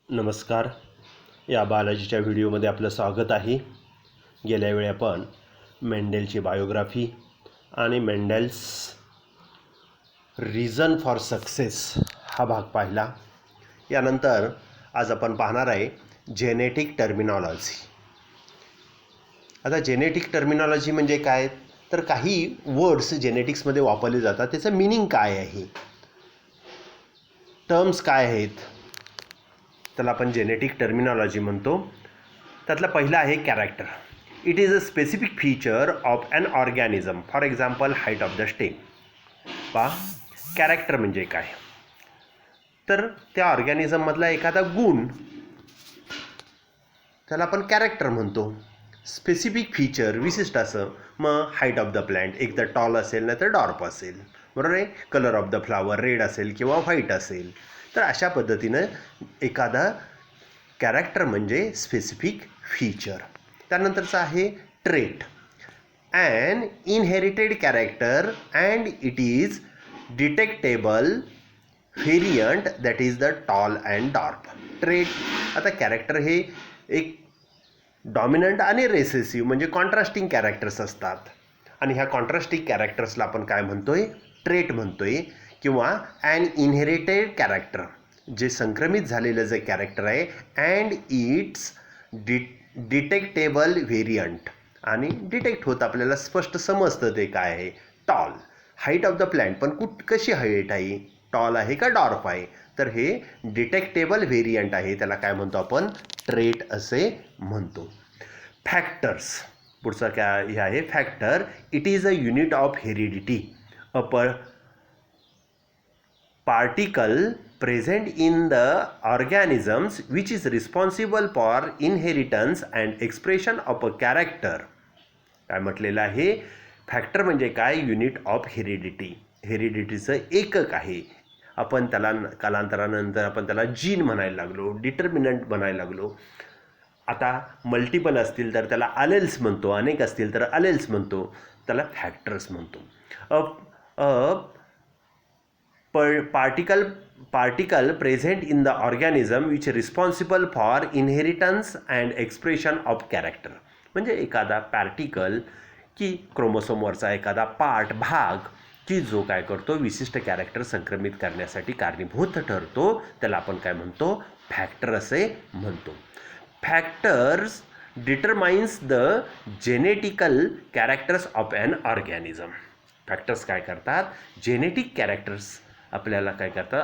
नमस्कार. या बालाजीच्या व्हिडिओमध्ये आपलं स्वागत आहे. गेल्या वेळी आपण मेंडेलची बायोग्राफी आणि मेंडेल्स रिझन फॉर सक्सेस हा भाग पाहिला. यानंतर आज आपण पाहणार आहे जेनेटिक टर्मिनॉलॉजी. आता जेनेटिक टर्मिनॉलॉजी म्हणजे काय, तर काही वर्ड्स जेनेटिक्समध्ये वापरले जातात, त्याचं मिनिंग काय आहे, टर्म्स काय आहेत, त्याला आपण जेनेटिक टर्मिनॉलॉजी म्हणतो. त्यातला पहिला आहे character. It is a specific feature of an organism. For example height of the stem. Character म्हणजे काय, तर त्या ऑर्गॅनिझममधला एखादा गुण त्याला आपण कॅरेक्टर म्हणतो. स्पेसिफिक फीचर विशिष्ट असं. मग हाईट ऑफ द प्लॅन्ट एक तर टॉल असेल नाही तर डॉर्प असेल, बरोबर आहे. Colour of the flower red असेल किंवा व्हाईट असेल. तर अशा पद्धतीनं एखादा कॅरेक्टर म्हणजे स्पेसिफिक फीचर. त्यानंतरचं आहे trait. An inherited character and it is detectable variant that is the tall and dwarf. Trait, आता कॅरेक्टर हे एक डॉमिनंट आणि रेसेसिव्ह म्हणजे कॉन्ट्रास्टिंग कॅरेक्टर्स असतात, आणि ह्या कॉन्ट्रास्टिंग कॅरेक्टर्सला आपण काय म्हणतोय, ट्रेट म्हणतोय. किंवा ॲन इनहेरिटेड कॅरेक्टर, जे संक्रमित झालेलं जे कॅरेक्टर आहे, अँड इट्स डिटेक्टेबल व्हेरियंट, आणि डिटेक्ट होत आपल्याला स्पष्ट समजतं ते काय आहे. Tall, height of the plant, पण कशी हाईट आहे, टॉल आहे का डॉर्प आहे, तर हे डिटेक्टेबल व्हेरियंट आहे, त्याला काय म्हणतो आपण, ट्रेट असे म्हणतो. फॅक्टर्स, पुढचा काय हे आहे factor. It is a unit of heredity. A particle present in the organisms which is responsible for inheritance and expression of a character. काय म्हटलेलं आहे, फॅक्टर म्हणजे काय, युनिट ऑफ हेरिडिटी. हेरिडिटीचं एकक आहे. आपण त्याला कालांतरानंतर आपण त्याला जीन म्हणायला लागलो, डिटर्मिनंट म्हणायला लागलो. आता मल्टिपल असतील तर त्याला अलेल्स म्हणतो, अनेक असतील तर अलेल्स म्हणतो, त्याला फॅक्टर्स म्हणतो. particle present in the organism which is responsible for inheritance and expression of character. म्हणजे एखादा पार्टिकल की क्रोमोसोमवरचा एखादा पार्ट, भाग, की जो काय करतो विशिष्ट कॅरेक्टर संक्रमित करण्यासाठी कारणीभूत ठरतो, त्याला आपण काय म्हणतो, फॅक्टर असे म्हणतो. Factors determines the genetical characters of an organism. Factors काय करतात, जेनेटिक कॅरेक्टर्स आपल्याला काय करतात,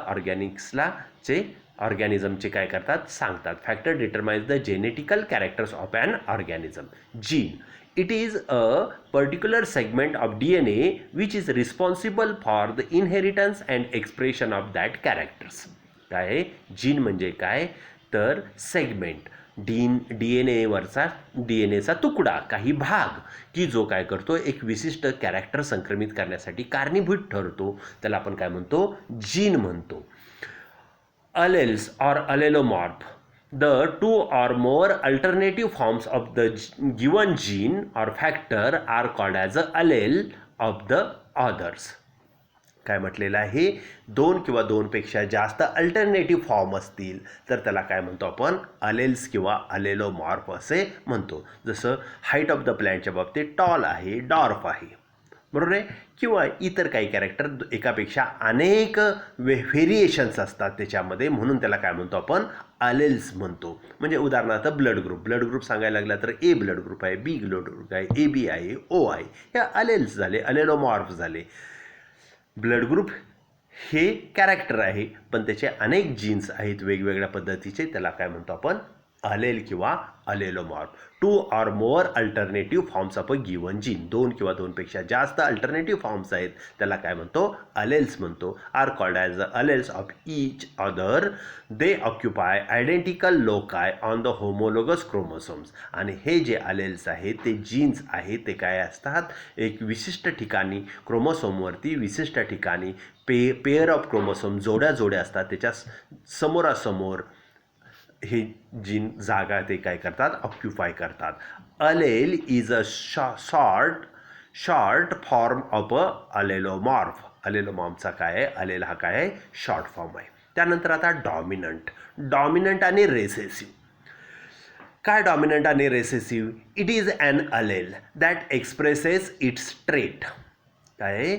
ऑर्गॅनिझमचे काय करतात, सांगतात. Factor determines the genetical characters of an organism. Gene, it is a particular segment of DNA which is responsible for the inheritance and expression of that characters. काय आहे जीन म्हणजे काय, तर सेगमेंट, DNA चा तुकडा, काही भाग, की जो काय करतो एक विशिष्ट कॅरेक्टर संक्रमित करण्यासाठी कारणीभूत ठरतो, त्याला आपण काय म्हणतो, जीन म्हणतो. Alleles or allelomorph, the two or more alternative forms of the given gene or factor are called as a allele of the others. काय म्हटलेलं आहे, दोन किंवा दोनपेक्षा जास्त अल्टरनेटिव्ह फॉर्म असतील तर त्याला काय म्हणतो आपण, अलेल्स किंवा अलेलोमॉर्फ असे म्हणतो. जसं हाईट ऑफ द प्लॅन्टच्या बाबतीत टॉल आहे, डॉर्फ आहे, बरोबर आहे. किंवा इतर काही कॅरेक्टर एकापेक्षा अनेक व्हेरिएशन्स असतात त्याच्यामध्ये, म्हणून त्याला काय म्हणतो आपण, अलेल्स म्हणतो. म्हणजे उदाहरणार्थ ब्लड ग्रुप सांगायला लागला तर ए ब्लड ग्रुप आहे, बी ब्लड ग्रुप आहे, ए बी आहे, ओ आहे, हे अलेल्स झाले, अलेलोमॉर्फ झाले. ब्लड ग्रुप हे कॅरेक्टर आहे, पण त्याचे अनेक जीन्स आहेत वेगवेगळ्या पद्धतीचे, त्याला काय म्हणतो आपण, अलेल किंवा allelomorph. Two or more alternative forms of a given gene, दोन किंवा दोनपेक्षा जास्त अल्टरनेटिव्ह फॉर्म्स आहेत, त्याला काय म्हणतो, अलेल्स म्हणतो. Are called as the alleles of each other. They occupy identical loci on the homologous chromosomes. आणि हे जे अलेल्स आहेत, ते जीन्स आहेत, ते काय असतात, एक विशिष्ट ठिकाणी क्रोमोसोमवरती विशिष्ट ठिकाणी पेअर ऑफ क्रोमोसोम, जोड्या असतात, त्याच्या समोरासमोर हे जीन जागा ते काय करतात, ऑक्युपाय करतात. Allele is a short form of a allelomorph. अलेलोमॉर्फचा काय आहे, अलेल हा काय आहे, शॉर्ट फॉर्म आहे. त्यानंतर आता डॉमिनंट आणि रेसेसिव्ह. काय डॉमिनंट आणि recessive? It is an allele that expresses its trait. काय?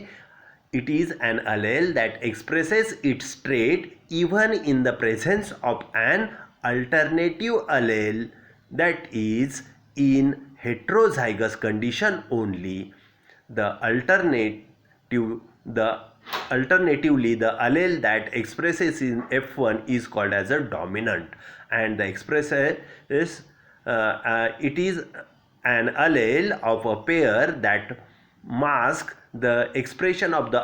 It is an allele that expresses its trait even in the presence of an alternative allele that is in heterozygous condition only. Alternatively the allele that expresses in F1 is called as a dominant, and the it is an allele of a pair that mask the expression of the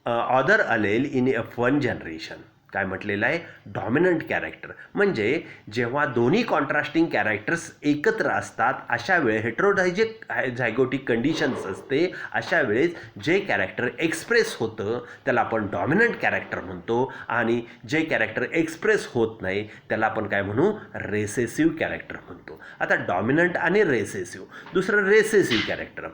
other allele in F1 generation. काय म्हटलेलं आहे? Dominant character म्हणजे जेव्हा दोन्ही contrasting characters एकत्र असतात अशा वेळेस हेट्रोझायगोटिक कंडिशन्स असते, अशा वेळेस जे कॅरेक्टर एक्सप्रेस होतं त्याला आपण डॉमिनंट कॅरेक्टर म्हणतो, आणि जे कॅरेक्टर एक्सप्रेस होत नाही त्याला आपण काय म्हणू? रेसेसिव्ह कॅरेक्टर म्हणतो. आता डॉमिनंट आणि रेसेसिव्ह. दुसरं recessive character.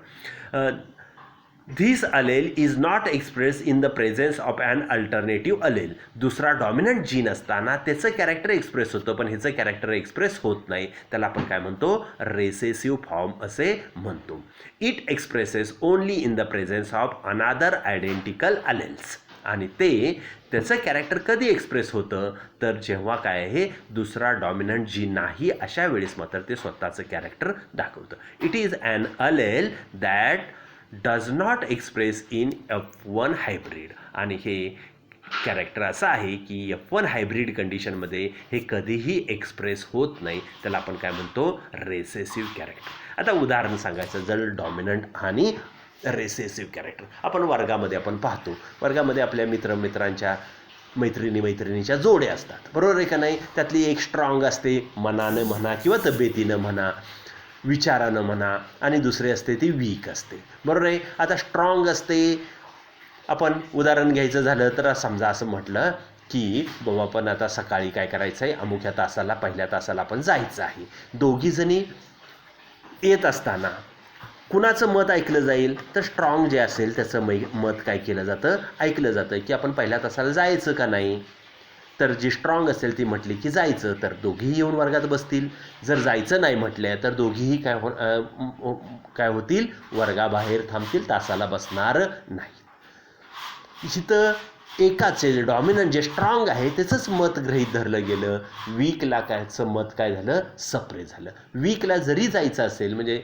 This allele is not expressed in the presence of an alternative allele. दुसरा डॉमिनंट जीन असताना त्याचं कॅरेक्टर एक्सप्रेस होतं पण ह्याचं कॅरेक्टर एक्सप्रेस होत नाही, त्याला आपण काय म्हणतो? रेसेसिव्ह फॉर्म असे म्हणतो. It expresses only in the presence of another identical alleles. आणि त्याचं कॅरेक्टर कधी एक्सप्रेस होतं? तर जेव्हा काय आहे दुसरा डॉमिनंट जीन नाही अशा वेळेस मात्र ते स्वतःचं कॅरेक्टर दाखवतं. It is an allele that does not express in F1 hybrid. आणि हे कॅरेक्टर असं आहे की F1 हायब्रिड कंडिशनमध्ये हे कधीही एक्सप्रेस होत नाही, त्याला आपण काय म्हणतो? Recessive character. आता उदाहरण सांगायचं जर डॉमिनंट आणि रेसेसिव्ह कॅरेक्टर. आपण वर्गामध्ये पाहतो, वर्गामध्ये आपल्या मित्रांच्या मैत्रिणीच्या जोड्या असतात, बरोबर आहे का नाही? त्यातली एक स्ट्रॉंग असते, मनानं म्हणा किंवा तब्येतीनं म्हणा, विचारानं म्हणा, आणि दुसरी असते ती वीक असते, बरोबर आहे? आता स्ट्रॉंग असते, आपण उदाहरण घ्यायचं झालं तर समजा असं म्हटलं की बाबा आपण आता सकाळी काय करायचं आहे, अमुक्या तासाला पहिल्या तासाला आपण जायचं आहे. दोघीजणी येत असताना कुणाचं मत ऐकलं जाईल? तर स्ट्रॉंग जे असेल त्याचं मत काय केलं जातं? ऐकलं जातं की आपण पहिल्या तासाला जायचं का नाही. तर जी स्ट्रॉंग असेल ती म्हटली की जायचं, तर दोघीही येऊन वर्गात बसतील. जर जायचं नाही म्हटलं तर दोघीही काय होतील? वर्गाबाहेर थांबतील, तासाला बसणार नाही. इथं एकाचे डॉमिनंट जे स्ट्रॉंग आहे त्याचंच मत गृहीत धरलं गेलं, वीकला कायचं मत काय झालं? सप्रेस झालं. वीकला जरी जायचं असेल म्हणजे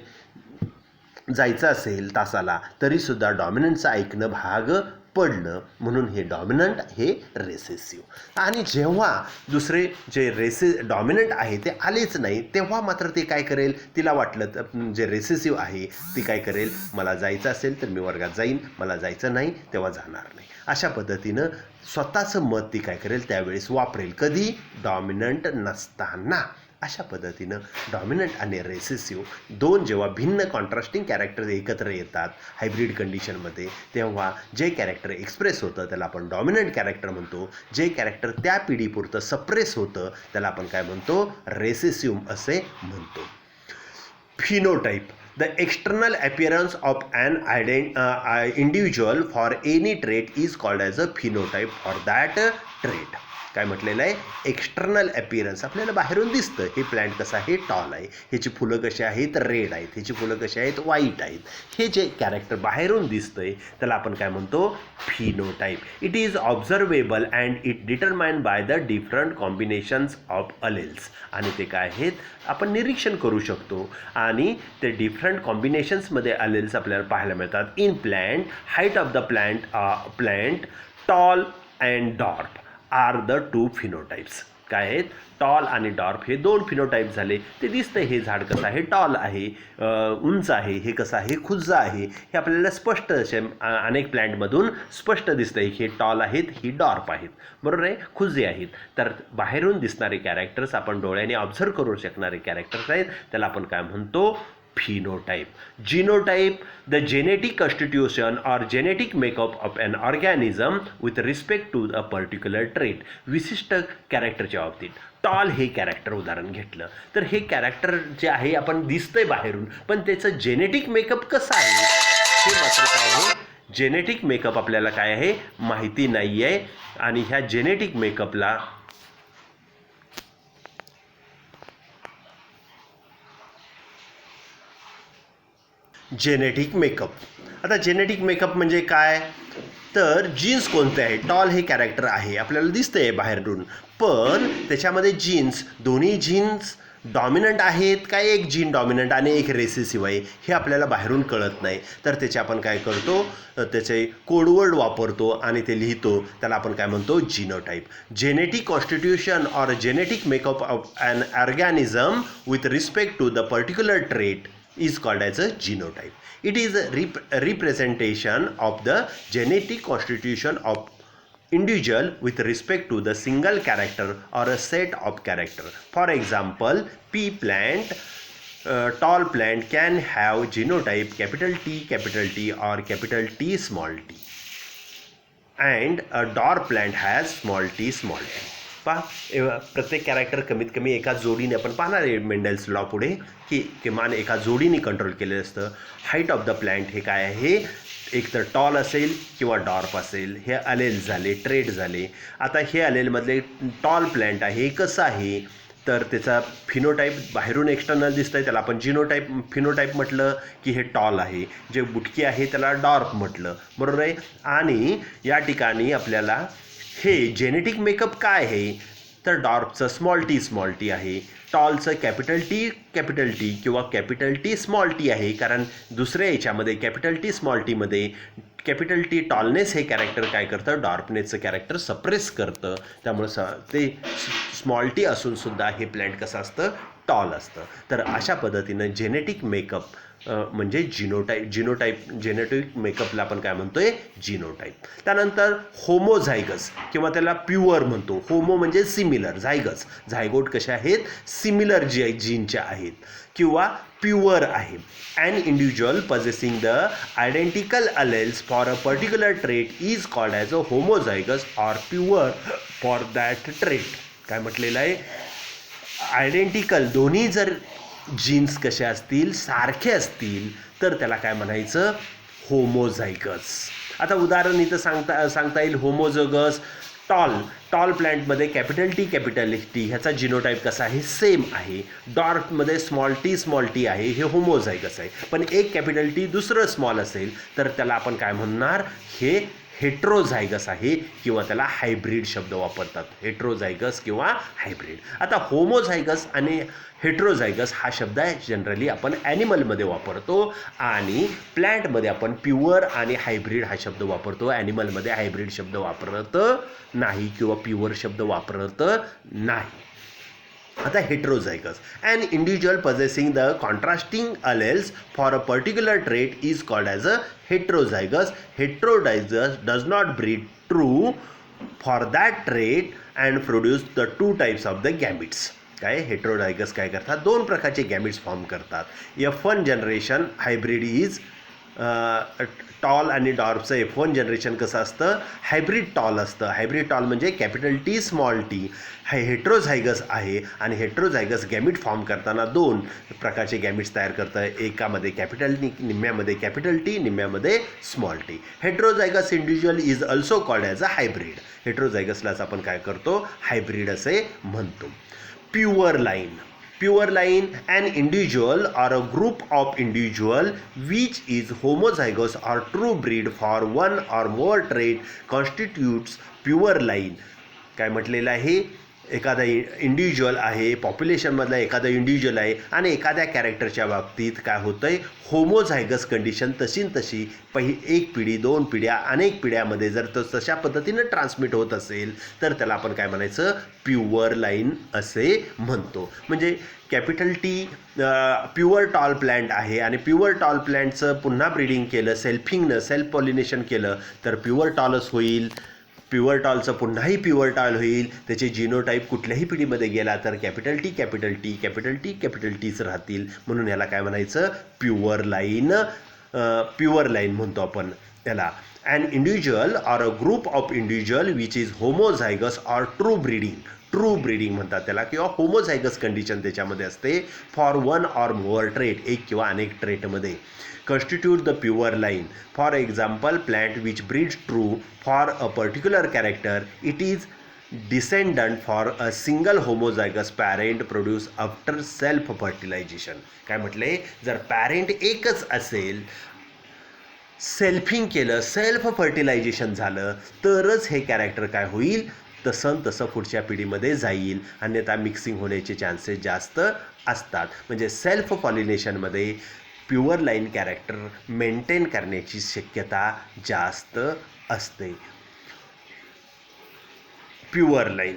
जायचं असेल तासाला तरीसुद्धा डॉमिनंटचं ऐकणं भाग पडलं, म्हणून हे डॉमिनंट हे रेसेसिव्ह. आणि जेव्हा दुसरे जे डॉमिनंट आहे ते आलेच नाही तेव्हा मात्र ते काय करेल? तिला वाटलं तर जे रेसेसिव्ह आहे ती काय करेल? मला जायचं असेल तर मी वर्गात जाईन, मला जायचं नाही तेव्हा जाणार नाही. अशा पद्धतीनं स्वतःचं मत ती काय करेल? त्यावेळेस वापरेल. कधी? डॉमिनंट नसताना. अशा पद्धतीनं डॉमिनंट आणि रेसेसिव्ह दोन जेव्हा भिन्न कॉन्ट्रास्टिंग कॅरेक्टर एकत्र येतात हायब्रिड कंडिशनमध्ये, तेव्हा जे कॅरेक्टर एक्सप्रेस होतं त्याला आपण डॉमिनंट कॅरेक्टर म्हणतो. जे कॅरेक्टर त्या पिढीपुरतं सप्रेस होतं त्याला आपण काय म्हणतो? रेसेसिव्ह असे म्हणतो. Phenotype. The external appearance of an individual for any trait is called as a phenotype for that trait. काय म्हटलेलं आहे? एक्स्टर्नल अपीअरन्स, आपल्याला बाहेरून दिसतं हे प्लॅन्ट कसं आहे? टॉल आहे, ह्याची फुलं कशी आहेत? रेड आहेत, ह्याची फुलं कशी आहेत? व्हाईट आहेत. हे जे कॅरेक्टर बाहेरून दिसतंय त्याला आपण काय म्हणतो? Phenotype. It is observable and it determined by the different combinations of alleles. आणि ते काय आहेत? आपण निरीक्षण करू शकतो आणि ते डिफरंट कॉम्बिनेशन्समध्ये अलेल्स आपल्याला पाहायला मिळतात. In plant, height of the plant, tall and dwarf are the two phenotypes. काय आहेत? टॉल आणि डॉर्फ हे दोन फिनोटाइप झाले. ते दिसतं हे झाड कसं आहे? टॉल आहे, उंच आहे. हे कसं आहे? खुज्ज आहे. हे आपल्याला स्पष्ट असे अनेक प्लॅन्टमधून स्पष्ट दिसतं हे टॉल आहेत, ही डॉर्फ आहेत, बरोबर आहे? खुज्जे आहेत. तर बाहेरून दिसणारे कॅरेक्टर्स आपण डोळ्याने ऑब्झर्व करू शकणारे कॅरेक्टर्स आहेत, त्याला आपण काय म्हणतो? phenotype. Genotype, the genetic constitution or genetic makeup of an organism with respect to a particular trait. विशिष्ट कॅरेक्टरच्या बाबतीत टॉल हे कॅरेक्टर उदाहरण घेतलं तर हे कॅरेक्टर जे आहे आपण दिसतंय बाहेरून पण त्याचं जेनेटिक मेकअप कसं आहे हे मात्र काय आहे? जेनेटिक मेकअप आपल्याला काय आहे माहिती नाही आहे आणि ह्या जेनेटिक मेकअपला जेनेटिक मेकअप. आता जेनेटिक मेकअप म्हणजे काय तर जीन्स कोणते आहे टॉल हे कॅरेक्टर आहे आपल्याला दिसतंय बाहेरून पण त्याच्यामध्ये दोन्ही जीन्स डॉमिनंट आहेत का एक जीन डॉमिनंट आणि एक रेसेसिव्ह आहे हे आपल्याला बाहेरून कळत नाही तर त्याचे आपण काय करतो त्याचे कोडवर्ड वापरतो आणि ते लिहितो त्याला आपण काय म्हणतो genotype. Genetic constitution or genetic makeup of an organism with respect to the particular trait is called as a genotype. It is a representation of the genetic constitution of individual with respect to the single character or a set of character. For example, pea plant, tall plant can have genotype capital T or capital T small t, and a dwarf plant has small t. प्रत्येक character कमीत कमी एका जोडीने आपण पाहणार आहे Mendel's law पुढे की किमान एका जोडीने कंट्रोल केलेलं असतं. हाईट ऑफ द प्लॅन्ट हे काय आहे एक तर टॉल असेल किंवा डॉर्फ असेल हे अलेल झाले ट्रेड झाले. आता हे अलेलमधले टॉल प्लॅन्ट आहे कसं आहे तर त्याचा फिनोटाईप बाहेरून एक्सटर्नल दिसतं आहे त्याला आपण फिनोटाईप म्हटलं की हे टॉल आहे जे बुटकी आहे त्याला डॉर्फ म्हटलं बरोबर आहे. आणि या ठिकाणी आपल्याला हे जेनेटिक मेकअप काय आहे तर डॉर्फचं स्मॉल टी आहे टॉलचं कॅपिटल टी किंवा कॅपिटल टी स्मॉल टी आहे कारण दुसऱ्या याच्यामध्ये कॅपिटल टी स्मॉल टीमध्ये कॅपिटल टी टॉलनेस हे कॅरेक्टर काय करतं डॉर्फनेसचं कॅरेक्टर सप्रेस करतं त्यामुळे ते स्मॉल टी असूनसुद्धा हे प्लॅन्ट कसं असतं टॉल असतं. तर अशा पद्धतीनं जेनेटिक मेकअप म्हणजे जेनेटिक मेकअपला आपण काय म्हणतोय जीनोटाईप. त्यानंतर होमोझायगस किंवा त्याला प्युअर म्हणतो. होमो म्हणजे सिमिलर झायगोट कशा आहेत सिमिलर जीनच्या आहेत किंवा प्युअर आहे. An individual possessing the identical alleles for a particular trait is called as a homozygous or pure for that trait. काय म्हटलेलं आहे आयडेंटिकल दोन्ही जर जीन्स कसे असतील सारखे असतील तर त्याला काय म्हणायचं होमोझायगस. आता उदाहरण इथं सांगता येईल होमोझायगस टॉल प्लॅन्टमध्ये कॅपिटल टी ह्याचा जिनोटाईप कसा आहे सेम आहे. डॉर्फमध्ये स्मॉल टी आहे हे होमोझायगस आहे. पण एक कॅपिटल टी दुसरं स्मॉल असेल तर त्याला आपण काय म्हणणार हे हेट्रोझायगस आहे किंवा त्याला हायब्रिड शब्द वापरतात हेट्रोझायगस किंवा हायब्रिड. आता होमोझायगस आणि हेट्रोझायगस हा शब्द जनरली आपण ॲनिमलमध्ये वापरतो आणि प्लॅन्टमध्ये आपण प्युअर आणि हायब्रिड हा शब्द वापरतो. ॲनिमलमध्ये हायब्रिड शब्द वापरत नाही किंवा प्युअर शब्द वापरत नाही. आता heterozygous an individual possessing the contrasting alleles for a particular trait is called as a heterozygous. Heterozygous does not breed true for that trait and produce the two types of the gametes. काय heterozygous काय करतात दोन प्रकारचे गॅमिट्स form करतात. F1 generation hybrid is tall आणि डॉर्फचं F1 generation कसं असतं hybrid tall असतं. हायब्रिड टॉल म्हणजे कॅपिटल टी स्मॉल टी हे हेट्रोझायगस आहे आणि हेट्रोझायगस गॅमिट फॉर्म करताना दोन प्रकारचे गॅमिट्स तयार करतं. एकामध्ये कॅपिटल निम्म्यामध्ये कॅपिटल टी निम्म्यामध्ये small T. Heterozygous individual is also called as a hybrid. हेट्रोझायगसलाच आपण काय करतो हायब्रिड असे म्हणतो. Pure line, an individual or a group of individual which is homozygous or true breed for one or more trait constitutes pure line. काय म्हटलेलं आहे एखादा इंडिव्हिज्युअल आहे पॉप्युलेशनमधला एखादा इंडिव्हिज्युअल आहे आणि एखाद्या कॅरेक्टरच्या बाबतीत काय होतं आहे होमोझायगस कंडिशन तशी एक पिढी दोन पिढ्या अनेक पिढ्यामध्ये जर तो तशा पद्धतीनं ट्रान्समिट होत असेल तर त्याला आपण काय म्हणायचं प्युअर लाईन असे म्हणतो. म्हणजे capital T pure tall plant आहे आणि प्युअर टॉल प्लॅन्टचं पुन्हा ब्रीडिंग केलं सेल्फ पॉलिनेशन केलं तर प्युअर टॉलच होईल. प्युअर टॉलचं पुन्हाही प्युअर टॉल होईल. त्याचे जिनोटाईप कुठल्याही पिढीमध्ये गेला तर कॅपिटल टीच राहतील. म्हणून याला काय म्हणायचं प्युअर लाईन म्हणतो आपण त्याला. An individual or a group of individual which is homozygous or true true breeding म्हणतात त्याला, किंवा होमोझायगस कंडिशन त्याच्यामध्ये असते for one or mower trait, एक किंवा अनेक ट्रेटमध्ये. constitute the pure line. For example, plant which breeds true for a particular character, it is descendant for a single homozygous parent produced after self fertilization. काय म्हटले, जर parent एकच असेल, selfing केलं, self fertilisation झालं, तरच हे कॅरेक्टर काय होईल, तसं पुढच्या पिढीमध्ये जाईल, अन्यथा मिक्सिंग होण्याचे चान्सेस जास्त असतात. म्हणजे सेल्फ पॉलिनेशनमध्ये प्युअर लाईन कॅरेक्टर मेंटेन करण्याची शक्यता जास्त असते. Pure line.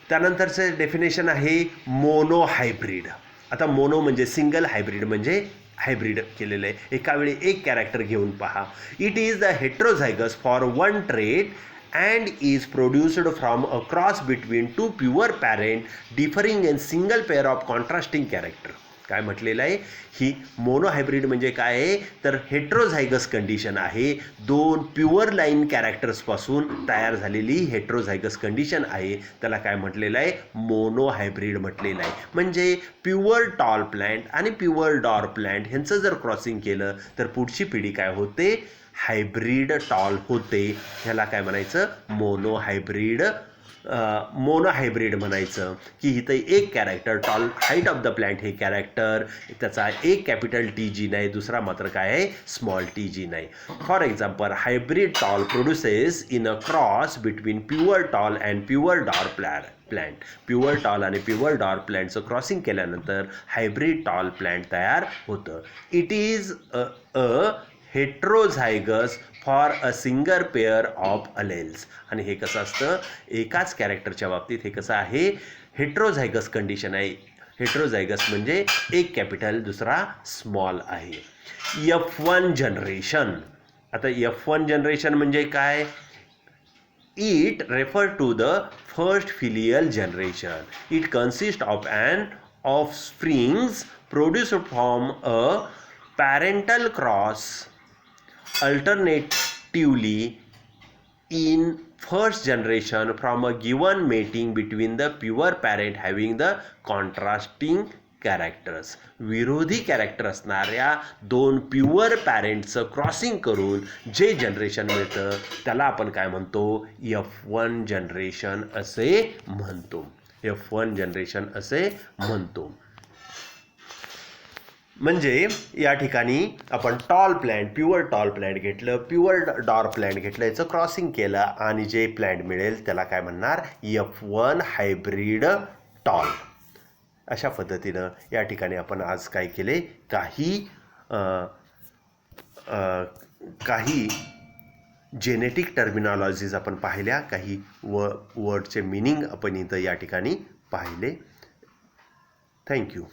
त्यानंतरचं डेफिनेशन आहे मोनो हायब्रिड. आता मोनो म्हणजे सिंगल, हायब्रिड म्हणजे हायब्रिड केलेलं आहे, एका वेळी एक कॅरेक्टर घेऊन पहा. It is the heterozygous for one trait and is produced from a cross between two pure parent differing in single pair of contrasting character. काय म्हटलेलं आहे, ही मोनोहायब्रिड म्हणजे काय आहे, तर हेट्रोझायगस कंडिशन आहे, दोन प्युअर लाईन कॅरेक्टर्सपासून तयार झालेली हेट्रोझायगस कंडिशन आहे, त्याला काय म्हटलेलं आहे, मोनोहायब्रिड म्हटलेलं आहे. म्हणजे प्युअर टॉल प्लॅन्ट आणि प्युअर डॉर प्लॅन्ट ह्यांचं जर क्रॉसिंग केलं तर पुढची पिढी काय होते, हायब्रिड टॉल होते. ह्याला काय म्हणायचं, मोनोहायब्रिड म्हणायचं. की इथं एक character tall height of the plant हे कॅरेक्टर, त्याचा एक कॅपिटल टी जी नाही, दुसरा मात्र काय आहे, स्मॉल टी जी नाही. For example, hybrid tall produces in a cross between pure tall and pure dwarf plant. Pure tall आणि प्युअर डॉर प्लॅन्टचं क्रॉसिंग केल्यानंतर हायब्रिड टॉल प्लॅन्ट तयार होतं. It is a heterozygous for a single pair of alleles. आणि हे कसं असतं, एकाच कॅरेक्टरच्या बाबतीत हे कसं आहे, हेट्रोझायगस कंडिशन आहे. हेट्रोझायगस म्हणजे एक कॅपिटल दुसरा स्मॉल आहे. F1 generation. आता F1 जनरेशन म्हणजे काय, it refer to the first filial generation. It consist of an offsprings produced from a parental cross alternatively in first generation from a given mating between the pure parent having the contrasting characters. विरोधी character असणाऱ्या दोन pure पॅरेंटचं crossing करून जे generation मिळतं त्याला आपण काय म्हणतो, F1 जनरेशन असे म्हणतो. F1 जनरेशन असे म्हणतो. म्हणजे या ठिकाणी आपण tall plant, pure tall plant घेतलं, प्युअर डॉर प्लॅन्ट घेतलं, याचं क्रॉसिंग केलं आणि जे प्लॅन्ट मिळेल त्याला काय म्हणणार, F1 हायब्रिड टॉल. अशा पद्धतीनं या ठिकाणी आपण आज काय केले, काही जेनेटिक टर्मिनॉलॉजीज आपण पाहिल्या, काही वर्डचे मिनिंग आपण इथं या ठिकाणी पाहिले. थँक्यू.